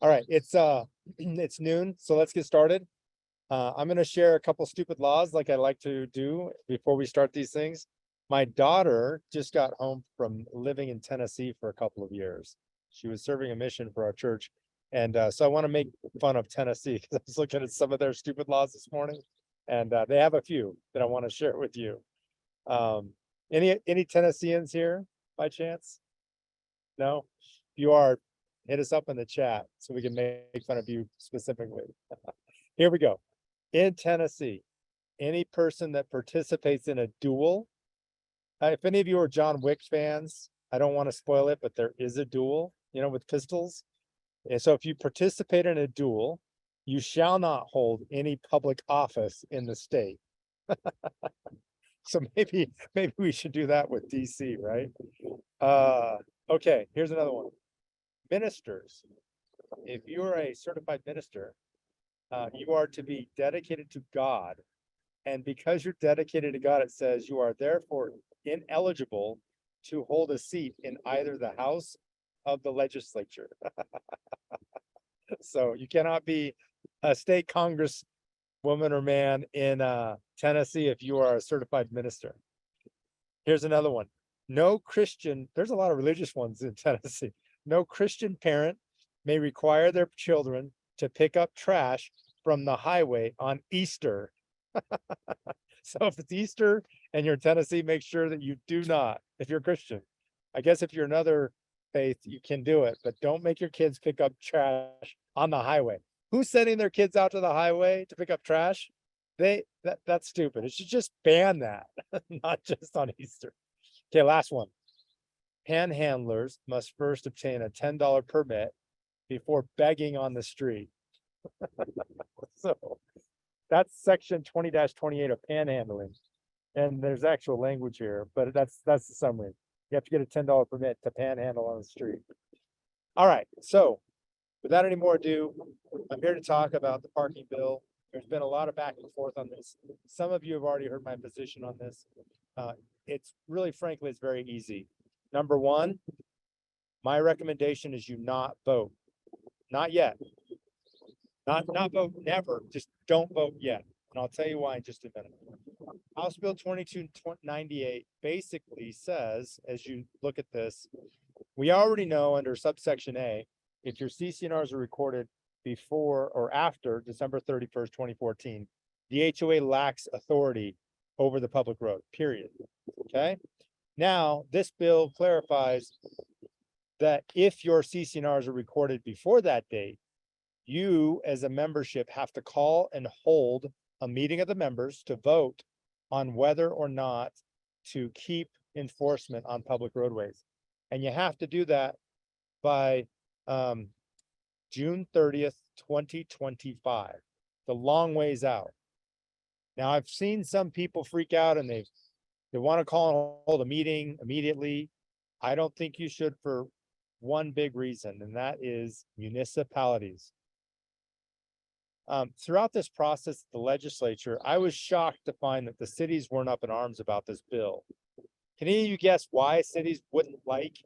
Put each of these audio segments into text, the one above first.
All right, it's it's noon, so let's get started. I'm gonna share a couple stupid laws like I like to do before we start these things. My daughter just got home from living in Tennessee for a couple of years. She was serving a mission for our church. And so I want to make fun of Tennessee because I was looking at some of their stupid laws this morning. And they have a few that I want to share with you. Um, any Tennesseans here by chance? No? If you are, hit us up in the chat so we can make fun of you specifically. Here we go. In Tennessee, any person that participates in a duel, if any of you are John Wick fans, I don't want to spoil it, but there is a duel, with pistols. And so if you participate in a duel, you shall not hold any public office in the state. So maybe we should do that with DC, right? Okay, here's another one. Ministers. If you're a certified minister, you are to be dedicated to God. And because you're dedicated to God, it says you are therefore ineligible to hold a seat in either the house of the legislature. So you cannot be a state congress woman or man in Tennessee if you are a certified minister. Here's another one. No Christian, there's a lot of religious ones in Tennessee. No Christian parent may require their children to pick up trash from the highway on Easter. So if it's Easter and you're in Tennessee, make sure that you do not, if you're a Christian. I guess if you're another faith, you can do it, but don't make your kids pick up trash on the highway. Who's sending their kids out to the highway to pick up trash? That's stupid. It should just ban that, not just on Easter. Okay, last one. Panhandlers must first obtain a $10 permit before begging on the street. So that's section 20-28 of panhandling. And there's actual language here, but that's the summary. You have to get a $10 permit to panhandle on the street. All right, so without any more ado, I'm here to talk about the parking bill. There's been a lot of back and forth on this. Some of you have already heard my position on this. It's really, frankly, it's very easy. Number one, my recommendation is you not vote. Not yet. Not vote, never. Just don't vote yet. And I'll tell you why in just a minute. House Bill 2298 basically says, as you look at this, we already know under subsection A, if your CCNRs are recorded before or after December 31st, 2014, the HOA lacks authority over the public road, period. Okay. Now, this bill clarifies that if your CCNRs are recorded before that date, you as a membership have to call and hold a meeting of the members to vote on whether or not to keep enforcement on public roadways. And you have to do that by June 30th, 2025, the long ways out. Now, I've seen some people freak out and they want to call and hold a meeting immediately. I don't think you should, for one big reason, and that is municipalities. Throughout this process, the legislature, I was shocked to find that the cities weren't up in arms about this bill. Can any of you guess why cities wouldn't like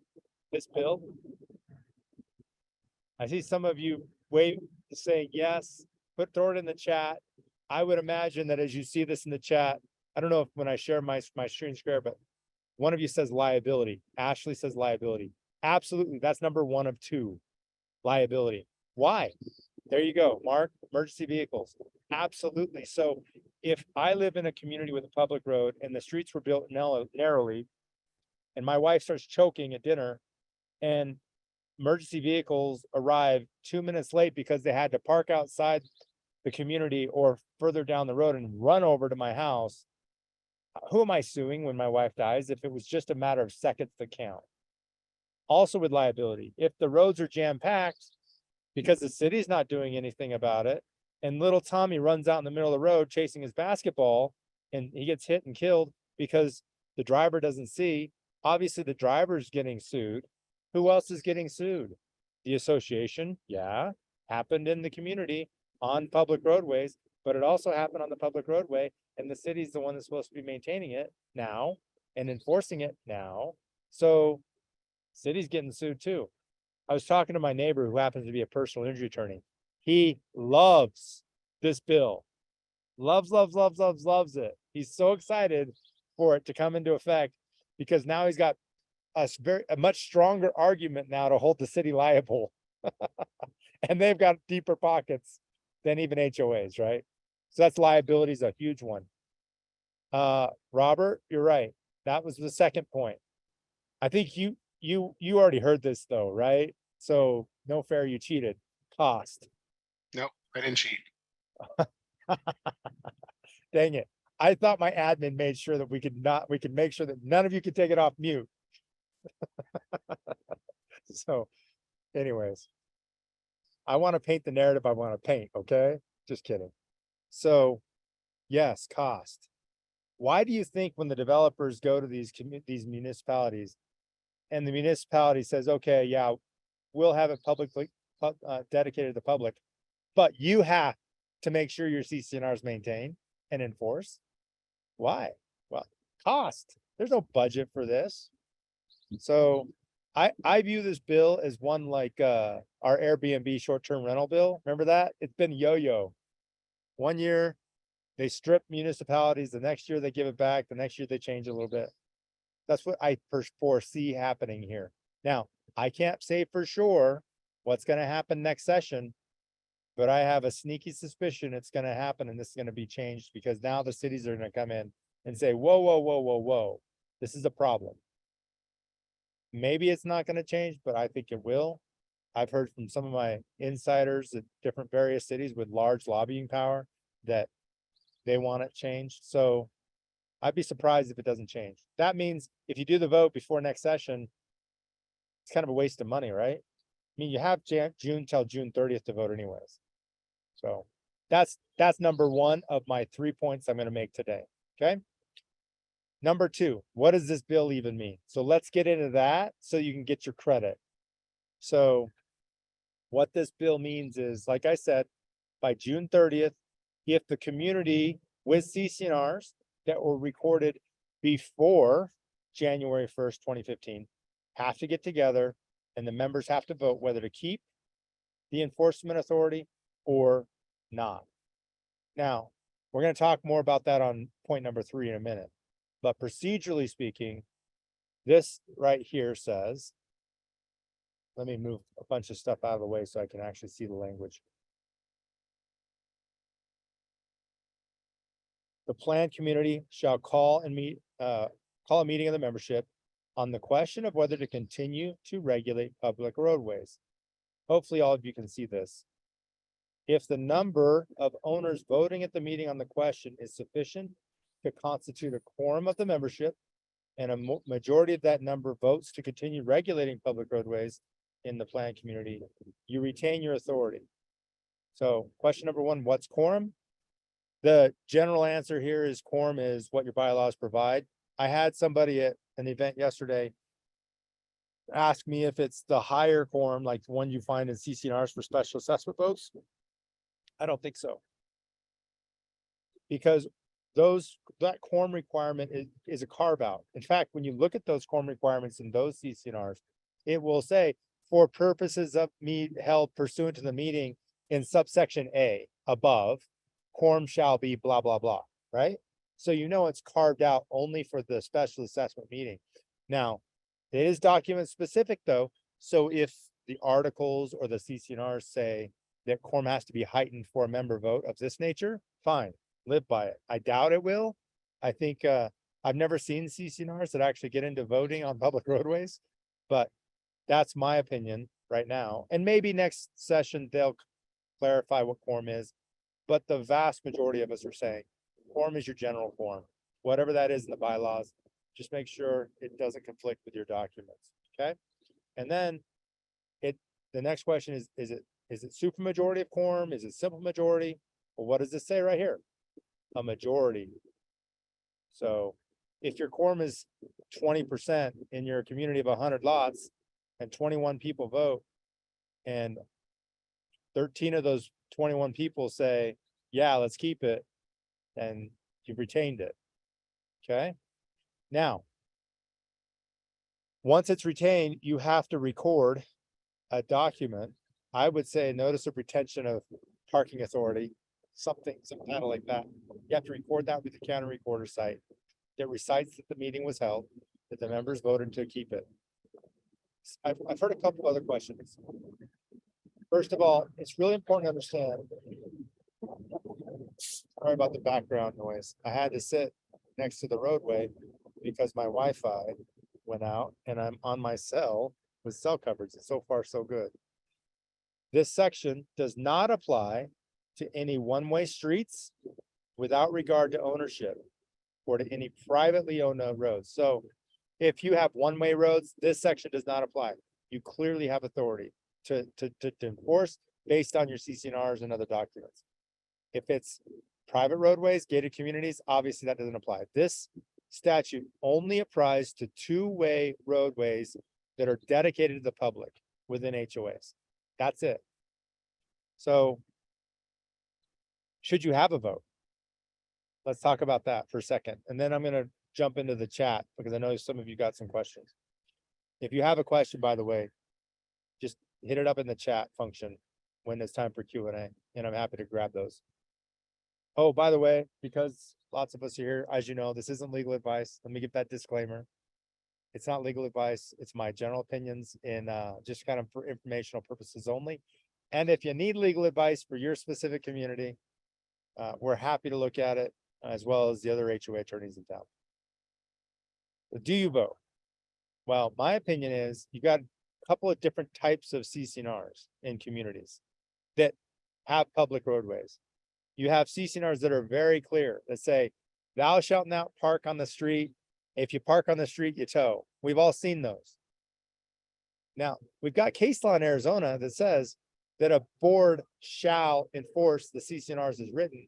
this bill? I see some of you saying yes, throw it in the chat. I would imagine that as you see this in the chat, I don't know if when I share my screen share, but one of you says liability. Ashley says liability. Absolutely, that's number one of two, liability. Why? There you go, Mark, emergency vehicles. Absolutely. So if I live in a community with a public road and the streets were built narrowly, and my wife starts choking at dinner and emergency vehicles arrive 2 minutes late because they had to park outside the community or further down the road and run over to my house, who am I suing when my wife dies if it was just a matter of seconds to count? Also with liability, if the roads are jam-packed, because the city's not doing anything about it, and little Tommy runs out in the middle of the road chasing his basketball, and he gets hit and killed because the driver doesn't see, obviously the driver's getting sued. Who else is getting sued? The association, yeah, happened in the community on public roadways, but it also happened on the public roadway, and the city's the one that's supposed to be maintaining it now and enforcing it now. So city's getting sued too. I was talking to my neighbor who happens to be a personal injury attorney. He loves this bill. Loves, loves, loves, loves, loves it. He's so excited for it to come into effect because now he's got a much stronger argument now to hold the city liable. And they've got deeper pockets than even HOAs, right? So that's liability is a huge one. Robert, you're right. That was the second point. I think you already heard this though, right? So no fair, you cheated. Cost. Nope, I didn't cheat. Dang it. I thought my admin made sure that we could make sure that none of you could take it off mute. So anyways, I want to paint the narrative I want to paint, okay? Just kidding. So yes, cost. Why do you think when the developers go to these municipalities and the municipality says, okay, yeah, we'll have it publicly dedicated to the public, but you have to make sure your CCNR is maintained and enforced? Why? Well, cost. There's no budget for this. So I view this bill as one like our Airbnb short-term rental bill. Remember that? It's been yo-yo. 1 year they strip municipalities, the next year they give it back, the next year they change a little bit. That's what I foresee happening here. Now, I can't say for sure what's going to happen next session, but I have a sneaky suspicion it's going to happen and this is going to be changed because now the cities are going to come in and say, whoa, whoa, whoa, whoa, whoa, this is a problem. Maybe it's not going to change, but I think it will. I've heard from some of my insiders at different various cities with large lobbying power that they want it changed. So I'd be surprised if it doesn't change. That means if you do the vote before next session, it's kind of a waste of money, right? I mean, you have June till June 30th to vote anyways. So that's number one of my 3 points I'm going to make today. Okay. Number two, what does this bill even mean? So let's get into that so you can get your credit. So what this bill means is, like I said, by June 30th, if the community with CCNRs that were recorded before January 1st, 2015, have to get together and the members have to vote whether to keep the enforcement authority or not. Now, we're going to talk more about that on point number 3 in a minute. But procedurally speaking, this right here says, let me move a bunch of stuff out of the way so I can actually see the language. The planned community shall call a meeting of the membership on the question of whether to continue to regulate public roadways. Hopefully all of you can see this. If the number of owners voting at the meeting on the question is sufficient to constitute a quorum of the membership, and a majority of that number votes to continue regulating public roadways in the planned community, you retain your authority. So question number one, what's quorum? The general answer here is quorum is what your bylaws provide. I had somebody at an event yesterday ask me if it's the higher quorum, like the one you find in CCNRs for special assessment votes. I don't think so. Because that quorum requirement is a carve out. In fact, when you look at those quorum requirements in those CCNRs, it will say for purposes of held pursuant to the meeting in subsection A above, quorum shall be blah, blah, blah, right? So you know it's carved out only for the special assessment meeting. Now, it is document specific though. So if the articles or the CCNRs say that quorum has to be heightened for a member vote of this nature, fine, live by it. I doubt it will. I think I've never seen CCNRs that actually get into voting on public roadways, but that's my opinion right now. And maybe next session they'll clarify what quorum is, but the vast majority of us are saying quorum is your general quorum, whatever that is in the bylaws. Just make sure it doesn't conflict with your documents. Okay. And then the next question is it supermajority of quorum? Is it simple majority? Well, what does this say right here? A majority. So if your quorum is 20% in your community of 100 lots and 21 people vote, and 13 of those 21 people say, yeah, let's keep it, and you've retained it. Okay. Now, once it's retained, you have to record a document, I would say notice of retention of parking authority, something, some kind of like that. You have to record that with the county recorder site that recites that the meeting was held, that the members voted to keep it. I've heard a couple other questions. First of all, it's really important to understand. Sorry about the background noise. I had to sit next to the roadway because my Wi-Fi went out and I'm on my cell with cell coverage. And so far, so good. This section does not apply to any one-way streets without regard to ownership or to any privately owned roads. So if you have one-way roads, this section does not apply. You clearly have authority to enforce based on your CCNRs and other documents. If it's private roadways, gated communities, obviously that doesn't apply. This statute only applies to two-way roadways that are dedicated to the public within HOAs. That's it. So should you have a vote? Let's talk about that for a second. And then I'm going to jump into the chat because I know some of you got some questions. If you have a question, by the way, just hit it up in the chat function when it's time for Q&A, and I'm happy to grab those. Oh, by the way, because lots of us are here, as you know, this isn't legal advice. Let me give that disclaimer. It's not legal advice. It's my general opinions in just kind of for informational purposes only. And if you need legal advice for your specific community, we're happy to look at it as well as the other HOA attorneys in town. Do you vote? Well, my opinion is you got a couple of different types of CCNRs in communities that have public roadways. You have CCNRs that are very clear that say, thou shalt not park on the street. If you park on the street, you tow. We've all seen those. Now, we've got case law in Arizona that says that a board shall enforce the CCNRs as written.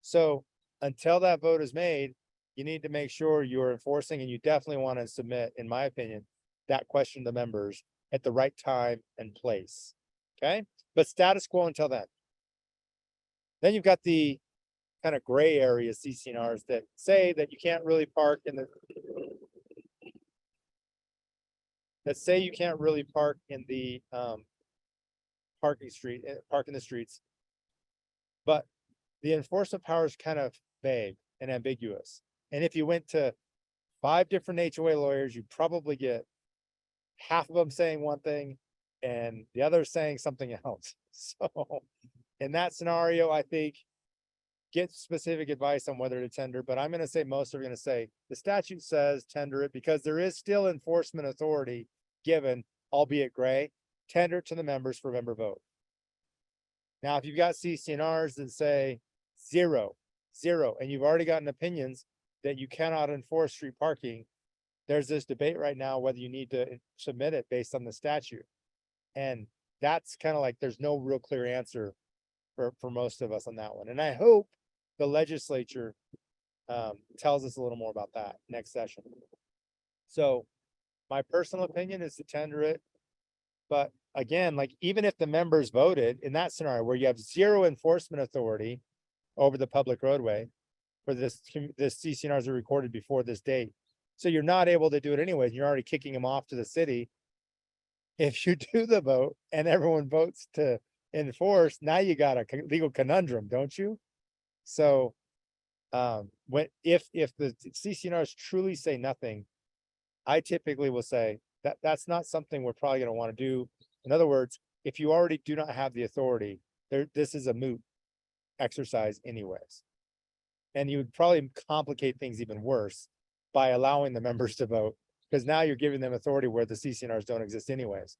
So until that vote is made, you need to make sure you're enforcing, and you definitely want to submit, in my opinion, that question to the members at the right time and place. Okay, but status quo until then. Then you've got the kind of gray area CCNRs that say that you can't really park in the parking park in the streets, but the enforcement power is kind of vague and ambiguous. And if you went to 5 different HOA lawyers, you'd probably get half of them saying one thing and the others saying something else. So in that scenario, I think get specific advice on whether to tender, but I'm going to say most are going to say the statute says tender it because there is still enforcement authority given, albeit gray, tender to the members for member vote. Now, if you've got CCNRs that say zero, and you've already gotten opinions that you cannot enforce street parking, there's this debate right now whether you need to submit it based on the statute. And that's kind of like, there's no real clear answer for most of us on that one. And I hope the legislature tells us a little more about that next session. So my personal opinion is to tender it. But again, like even if the members voted in that scenario where you have zero enforcement authority over the public roadway for this CCNRs are recorded before this date. So you're not able to do it anyways. You're already kicking them off to the city. If you do the vote and everyone votes to enforce, now you got a legal conundrum, don't you? So if the CCNRs truly say nothing, I typically will say that that's not something we're probably going to want to do. In other words, if you already do not have the authority, this is a moot exercise anyways. And you would probably complicate things even worse by allowing the members to vote, because now you're giving them authority where the CCNRs don't exist anyways.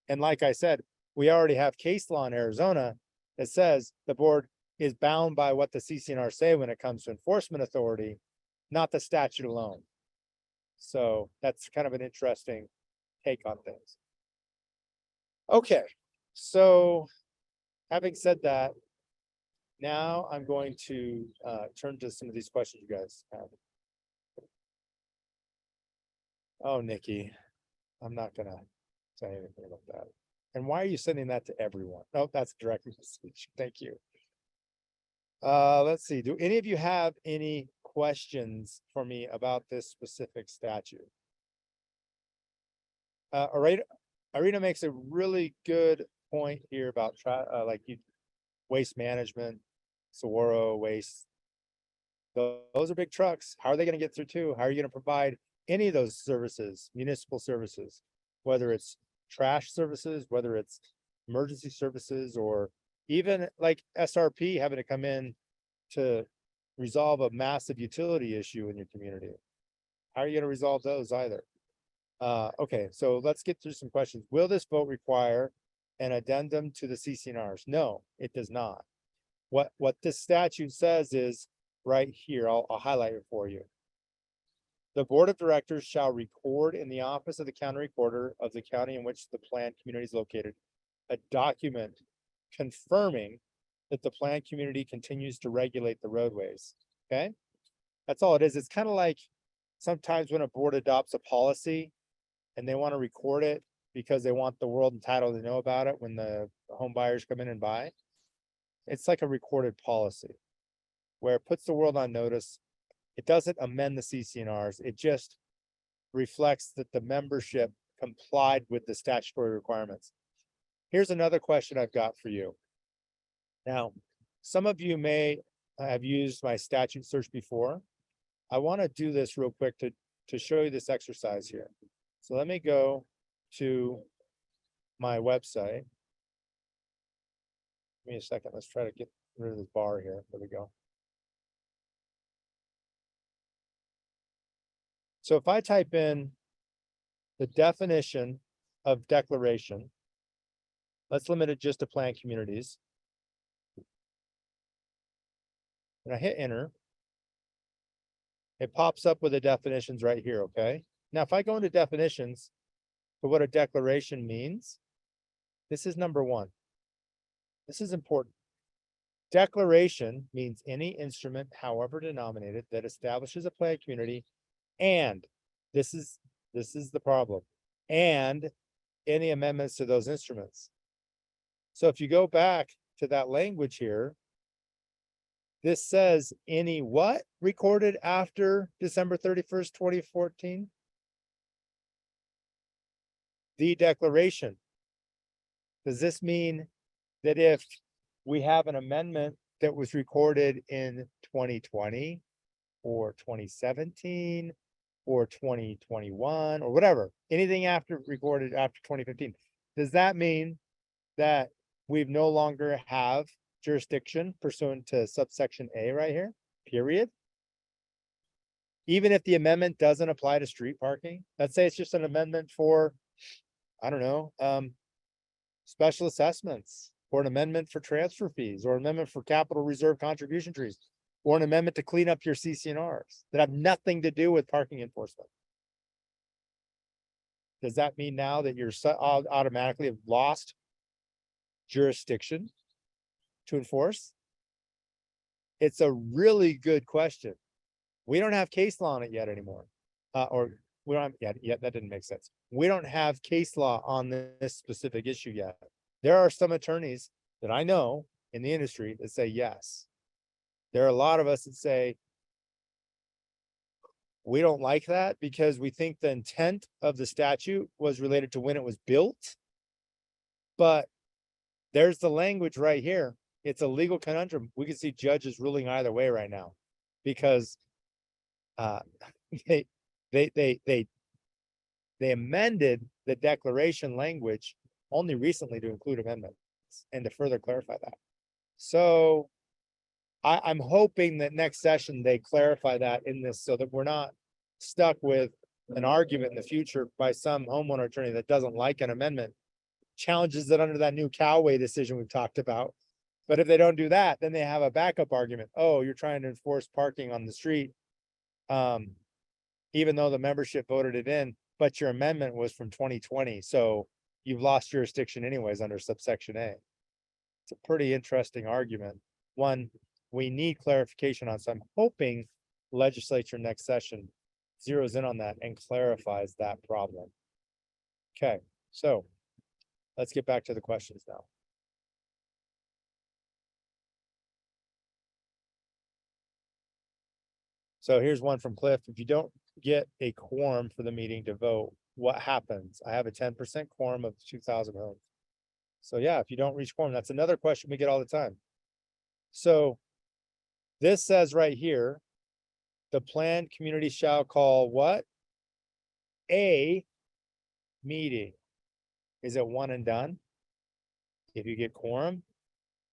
And like I said, we already have case law in Arizona that says the board is bound by what the CCNR say when it comes to enforcement authority, not the statute alone. So that's kind of an interesting take on things. Okay, so having said that, now I'm going to turn to some of these questions you guys have. Oh, Nikki, I'm not gonna say anything about that. And why are you sending that to everyone? Oh, that's direct message. Thank you. Let's see. Do any of you have any questions for me about this specific statute? All right. Irina makes a really good point here about waste management, Saguaro waste. Those are big trucks. How are they gonna get through too? How are you gonna provide any of those services, municipal services? Whether it's trash services, whether it's emergency services, or even like SRP having to come in to resolve a massive utility issue in your community. How are you gonna resolve those either? Okay, so let's get through some questions. Will this vote require an addendum to the CCNRs? No, it does not. What this statute says is right here, I'll highlight it for you. The board of directors shall record in the office of the county recorder of the county in which the planned community is located a document confirming that the planned community continues to regulate the roadways. Okay, that's all it is. It's kind of like sometimes when a board adopts a policy and they want to record it because they want the world entitled to know about it when the home buyers come in and buy. It's like a recorded policy where it puts the world on notice. It doesn't amend the CCNRs. It just reflects that the membership complied with the statutory requirements. Here's another question I've got for you. Now, some of you may have used my statute search before. I want to do this real quick to show you this exercise here. So let me go to my website. Give me a second. Let's try to get rid of this bar here. There we go. So if I type in the definition of declaration, let's limit it just to planned communities. And I hit enter. It pops up with the definitions right here, okay? Now, if I go into definitions for what a declaration means, this is number one. This is important. Declaration means any instrument, however denominated, that establishes a planned community, and this is the problem, and any amendments to those instruments. So if you go back to that language here, this says any what recorded after December 31st, 2014? The declaration. Does this mean that if we have an amendment that was recorded in 2020 or 2017 or 2021 or whatever, anything after recorded after 2015, does that mean that we've no longer have jurisdiction pursuant to subsection A right here, period? Even if the amendment doesn't apply to street parking, let's say it's just an amendment for, I don't know, special assessments, or an amendment for transfer fees, or an amendment for capital reserve contribution trees, or an amendment to clean up your CCNRs that have nothing to do with parking enforcement. Does that mean now that you're automatically have lost jurisdiction to enforce? It's a really good question. We don't have case law on it yet anymore. Or we don't have yet. That didn't make sense. We don't have case law on this specific issue yet. There are some attorneys that I know in the industry that say yes. There are a lot of us that say we don't like that because we think the intent of the statute was related to when it was built. But there's the language right here. It's a legal conundrum. We can see judges ruling either way right now because they amended the declaration language only recently to include amendments and to further clarify that. So I'm hoping that next session they clarify that in this so that we're not stuck with an argument in the future by some homeowner attorney that doesn't like an amendment, challenges it under that new Callaway decision we've talked about. But if they don't do that, then they have a backup argument. Oh, you're trying to enforce parking on the street. Even though the membership voted it in, but your amendment was from 2020. So you've lost jurisdiction anyways under subsection A. It's a pretty interesting argument. One we need clarification on. So I'm hoping legislature next session zeroes in on that and clarifies that problem. Okay, so let's get back to the questions now. So here's one from Cliff. If you don't get a quorum for the meeting to vote, what happens? I have a 10% quorum of 2,000 homes. So yeah, if you don't reach quorum, that's another question we get all the time. So this says right here, the planned community shall call what? A meeting. Is it one and done? If you get quorum,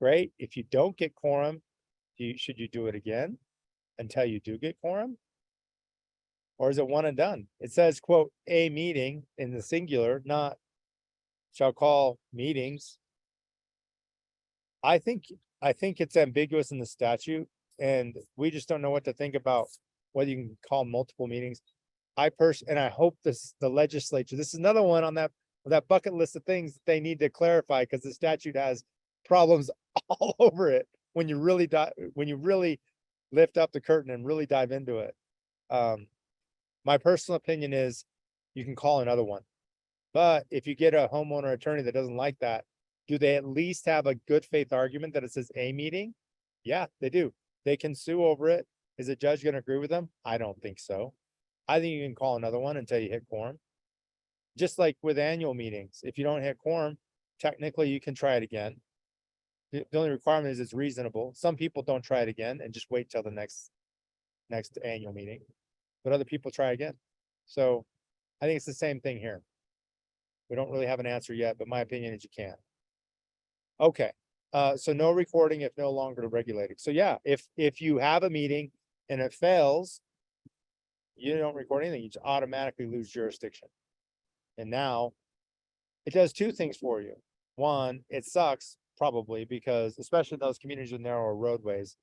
great. If you don't get quorum, should you do it again until you do get quorum? Or is it one and done? It says, quote, a meeting in the singular, not shall call meetings. I think it's ambiguous in the statute, and we just don't know what to think about whether you can call multiple meetings. And I hope the legislature, this is another one on that bucket list of things that they need to clarify, because the statute has problems all over it when you really lift up the curtain and really dive into it. My personal opinion is you can call another one. But if you get a homeowner attorney that doesn't like that, do they at least have a good faith argument that it says a meeting? Yeah, they do. They can sue over it. Is the judge going to agree with them? I don't think so. I think you can call another one until you hit quorum. Just like with annual meetings, if you don't hit quorum, technically you can try it again. The only requirement is it's reasonable. Some people don't try it again and just wait till the next annual meeting, but other people try again. So I think it's the same thing here. We don't really have an answer yet, but my opinion is you can. Okay, so no recording if no longer regulated. So yeah, if you have a meeting and it fails, you don't record anything, you just automatically lose jurisdiction. And now it does two things for you. One, it sucks probably because especially those communities with narrower roadways,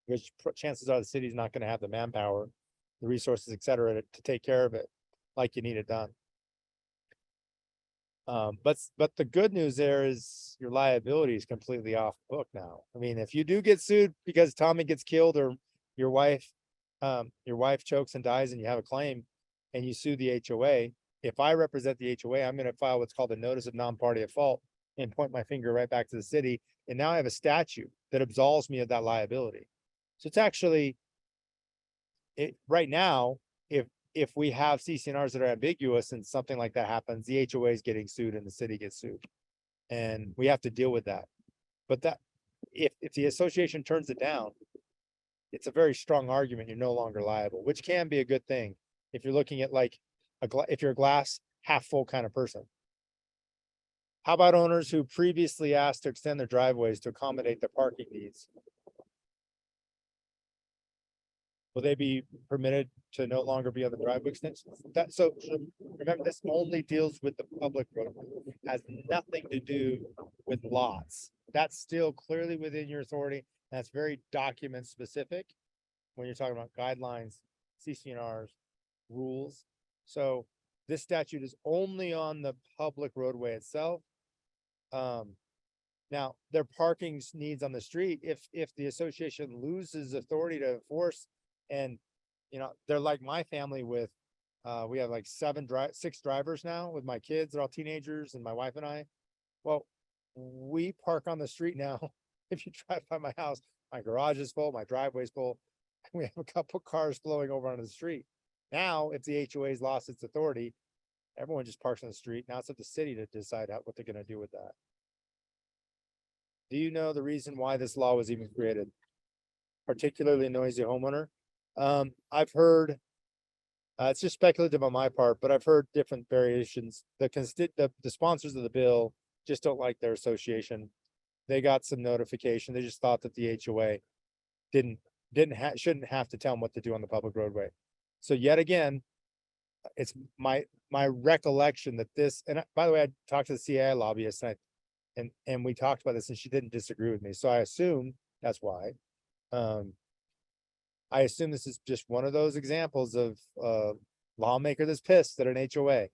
which chances are the city's not going to have the manpower, the resources, et cetera, to take care of it like you need it done. But the good news there is your liability is completely off book now. I mean, if you do get sued because Tommy gets killed or your wife chokes and dies and you have a claim and you sue the HOA, if I represent the HOA, I'm going to file what's called a notice of non-party at fault and point my finger right back to the city. And now I have a statute that absolves me of that liability. So it's actually right now, if we have CCNRs that are ambiguous and something like that happens, the HOA is getting sued and the city gets sued. And we have to deal with that. But that if the association turns it down, it's a very strong argument you're no longer liable, which can be a good thing if you're looking at like if you're a glass half full kind of person. How about owners who previously asked to extend their driveways to accommodate their parking needs? Will they be permitted to no longer be on the driveway extensions? So remember, this only deals with the public road, has nothing to do with lots. That's still clearly within your authority. That's very document specific when you're talking about guidelines, CCNRs, rules. So this statute is only on the public roadway itself. Now their parking needs on the street, if the association loses authority to enforce, and they're like my family with we have like 6 drivers now with my kids, they're all teenagers, and my wife and I. Well, we park on the street now. If you drive by my house, my garage is full, my driveway's full, and we have a couple cars flowing over onto the street. Now, if the HOA's lost its authority, everyone just parks on the street. Now it's up to the city to decide what they're going to do with that. Do you know the reason why this law was even created? Particularly noisy homeowner. I've heard, it's just speculative on my part, but I've heard different variations. The sponsors of the bill just don't like their association. They got some notification. They just thought that the HOA shouldn't have to tell them what to do on the public roadway. So yet again, it's my recollection that this, and by the way, I talked to the CAI lobbyist and we talked about this and she didn't disagree with me. So I assume that's why. I assume this is just one of those examples of a lawmaker that's pissed at an HOA,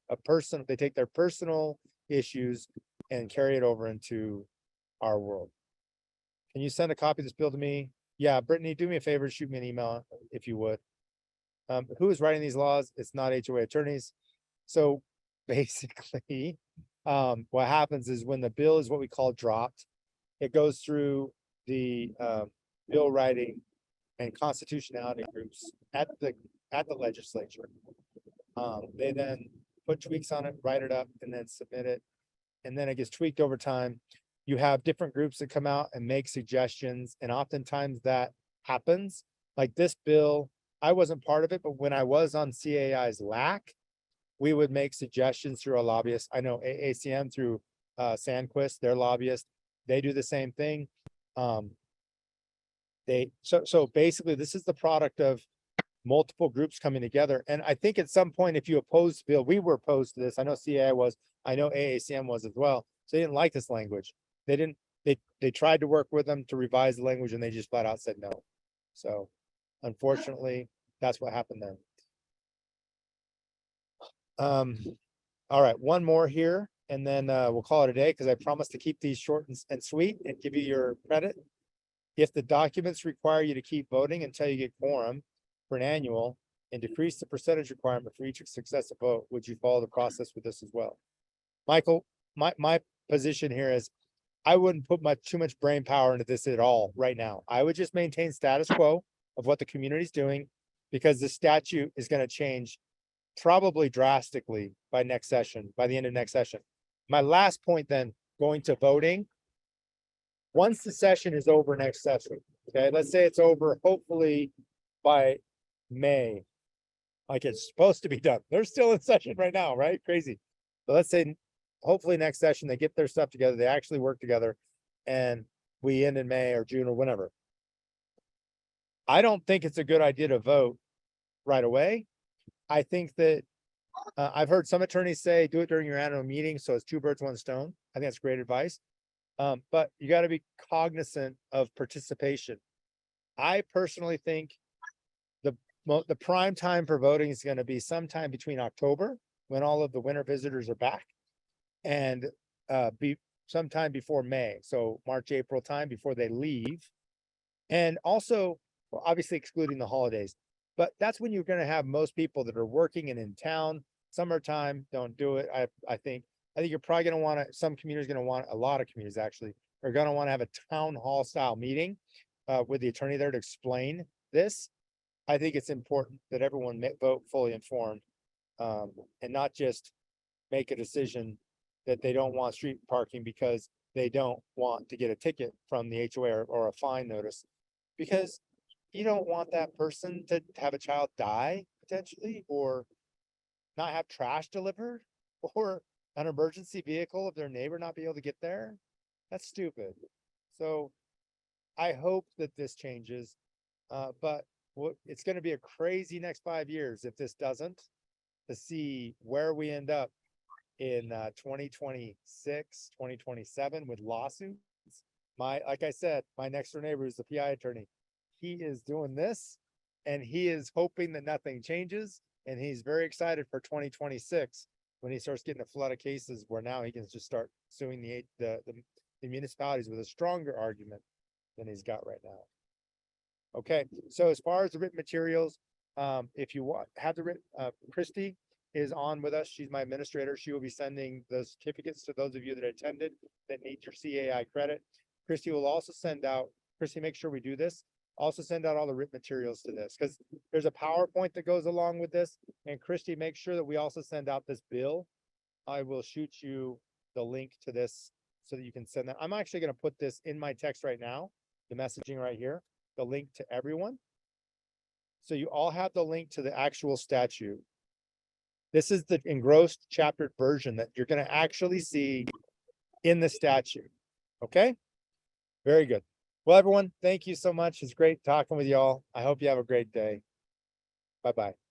they take their personal issues and carry it over into our world. Can you send a copy of this bill to me? Yeah, Brittany, do me a favor, shoot me an email if you would. Who is writing these laws? It's not HOA attorneys. So basically, what happens is when the bill is what we call dropped, it goes through the bill writing and constitutionality groups at the legislature. They then put tweaks on it, write it up, and then submit it. And then it gets tweaked over time. You have different groups that come out and make suggestions, and oftentimes that happens. Like this bill, I wasn't part of it, but when I was on CAI's LAC, we would make suggestions through our lobbyists. I know AACM through Sandquist, their lobbyist, they do the same thing. So basically this is the product of multiple groups coming together. And I think at some point, if you oppose the bill, we were opposed to this. I know CAI was, I know AACM was as well. So they didn't like this language. They didn't, they tried to work with them to revise the language and they just flat out said no. So unfortunately, that's what happened then. All right, one more here and then we'll call it a day because I promised to keep these short and sweet and give you your credit. If the documents require you to keep voting until you get quorum for an annual and decrease the percentage requirement for each successive vote, would you follow the process with this as well? Michael, my position here is I wouldn't put too much brain power into this at all right now. I would just maintain status quo of what the community's doing because the statute is going to change probably drastically by next session, by the end of next session. My last point then, going to voting. Once the session is over next session, okay, let's say it's over hopefully by May, like it's supposed to be done. They're still in session right now, right? Crazy. But let's say hopefully next session, they get their stuff together, they actually work together and we end in May or June or whenever. I don't think it's a good idea to vote right away. I think that I've heard some attorneys say, do it during your annual meeting. So it's two birds, one stone. I think that's great advice. But you got to be cognizant of participation. I personally think the prime time for voting is going to be sometime between October when all of the winter visitors are back and be sometime before May. So March, April time before they leave. And also, well, obviously excluding the holidays, but that's when you're going to have most people that are working and in town. Summertime, don't do it. I think you're probably going to want to, some communities going to want, a lot of communities actually are going to want to have a town hall style meeting with the attorney there to explain this. I think it's important that everyone vote fully informed and not just make a decision that they don't want street parking because they don't want to get a ticket from the HOA or a fine notice. Because you don't want that person to have a child die potentially or not have trash delivered or an emergency vehicle of their neighbor not be able to get there. That's stupid. So I hope that this changes, but it's going to be a crazy next 5 years if this doesn't, to see where we end up in 2026, 2027 with lawsuits. Like I said, my next door neighbor is the PI attorney. He is doing this and he is hoping that nothing changes. And he's very excited for 2026 when he starts getting a flood of cases where now he can just start suing the municipalities with a stronger argument than he's got right now. Okay, so as far as the written materials, if you have the written, Christy is on with us. She's my administrator. She will be sending the certificates to those of you that attended that need your CAI credit. Christy will also send out, Christy, make sure we do this. Also send out all the written materials to this because there's a PowerPoint that goes along with this. And Christy, make sure that we also send out this bill. I will shoot you the link to this so that you can send that. I'm actually going to put this in my text right now, the messaging right here, the link to everyone. So you all have the link to the actual statute. This is the engrossed chaptered version that you're going to actually see in the statute. Okay, very good. Well, everyone, thank you so much. It's great talking with y'all. I hope you have a great day. Bye-bye.